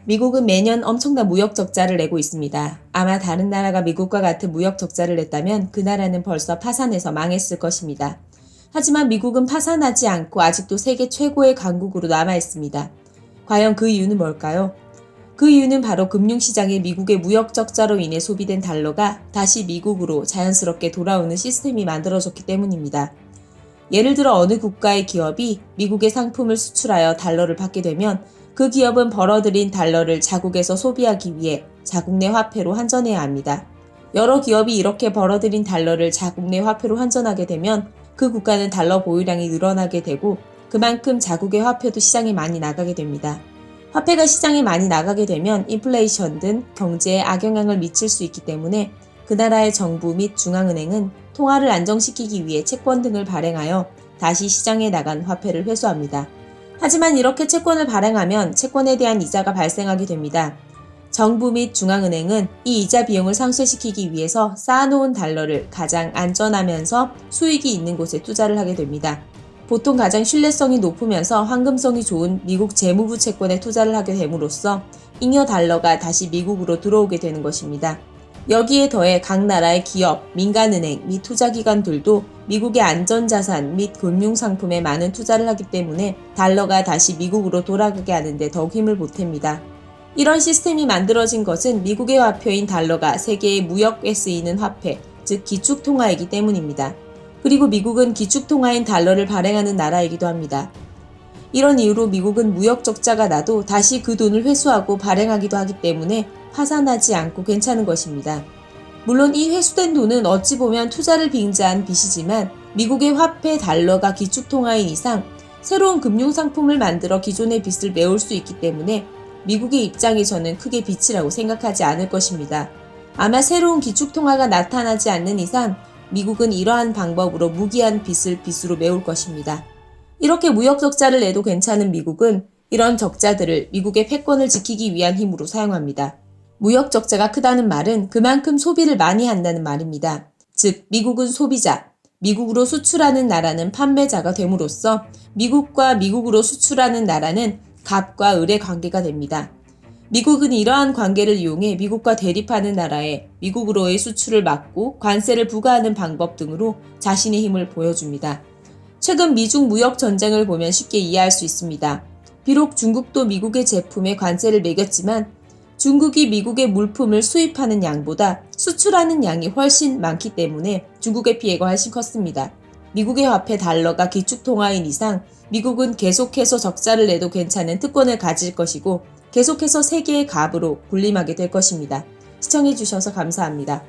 미국은 매년 엄청난 무역 적자를 내고 있습니다. 아마 다른 나라가 미국과 같은 무역 적자를 냈다면 그 나라는 벌써 파산해서 망했을 것입니다. 하지만 미국은 파산하지 않고 아직도 세계 최고의 강국으로 남아 있습니다. 과연 그 이유는 뭘까요? 그 이유는 바로 금융시장에 미국의 무역 적자로 인해 소비된 달러가 다시 미국으로 자연스럽게 돌아오는 시스템이 만들어졌기 때문입니다. 예를 들어 어느 국가의 기업이 미국의 상품을 수출하여 달러를 받게 되면 그 기업은 벌어들인 달러를 자국에서 소비하기 위해 자국 내 화폐로 환전해야 합니다. 여러 기업이 이렇게 벌어들인 달러를 자국 내 화폐로 환전하게 되면 그 국가는 달러 보유량이 늘어나게 되고 그만큼 자국의 화폐도 시장에 많이 나가게 됩니다. 화폐가 시장에 많이 나가게 되면 인플레이션 등 경제에 악영향을 미칠 수 있기 때문에 그 나라의 정부 및 중앙은행은 통화를 안정시키기 위해 채권 등을 발행하여 다시 시장에 나간 화폐를 회수합니다. 하지만 이렇게 채권을 발행하면 채권에 대한 이자가 발생하게 됩니다. 정부 및 중앙은행은 이 이자 비용을 상쇄시키기 위해서 쌓아놓은 달러를 가장 안전하면서 수익이 있는 곳에 투자를 하게 됩니다. 보통 가장 신뢰성이 높으면서 황금성이 좋은 미국 재무부 채권에 투자를 하게 됨으로써 잉여 달러가 다시 미국으로 들어오게 되는 것입니다. 여기에 더해 각 나라의 기업, 민간은행 및 투자기관들도 미국의 안전자산 및 금융상품에 많은 투자를 하기 때문에 달러가 다시 미국으로 돌아가게 하는데 더욱 힘을 보탭니다. 이런 시스템이 만들어진 것은 미국의 화폐인 달러가 세계의 무역에 쓰이는 화폐, 즉 기축통화이기 때문입니다. 그리고 미국은 기축통화인 달러를 발행하는 나라이기도 합니다. 이런 이유로 미국은 무역 적자가 나도 다시 그 돈을 회수하고 발행하기도 하기 때문에 파산하지 않고 괜찮은 것입니다. 물론 이 회수된 돈은 어찌 보면 투자를 빙자한 빚이지만 미국의 화폐 달러가 기축통화인 이상 새로운 금융상품을 만들어 기존의 빚을 메울 수 있기 때문에 미국의 입장에서는 크게 빚이라고 생각하지 않을 것입니다. 아마 새로운 기축통화가 나타나지 않는 이상 미국은 이러한 방법으로 무기한 빚을 빚으로 메울 것입니다. 이렇게 무역 적자를 내도 괜찮은 미국은 이런 적자들을 미국의 패권을 지키기 위한 힘으로 사용합니다. 무역 적자가 크다는 말은 그만큼 소비를 많이 한다는 말입니다. 즉, 미국은 소비자, 미국으로 수출하는 나라는 판매자가 됨으로써 미국과 미국으로 수출하는 나라는 갑과 을의 관계가 됩니다. 미국은 이러한 관계를 이용해 미국과 대립하는 나라에 미국으로의 수출을 막고 관세를 부과하는 방법 등으로 자신의 힘을 보여줍니다. 최근 미중 무역 전쟁을 보면 쉽게 이해할 수 있습니다. 비록 중국도 미국의 제품에 관세를 매겼지만 중국이 미국의 물품을 수입하는 양보다 수출하는 양이 훨씬 많기 때문에 중국의 피해가 훨씬 컸습니다. 미국의 화폐 달러가 기축통화인 이상 미국은 계속해서 적자를 내도 괜찮은 특권을 가질 것이고 계속해서 세계의 갑으로 군림하게 될 것입니다. 시청해주셔서 감사합니다.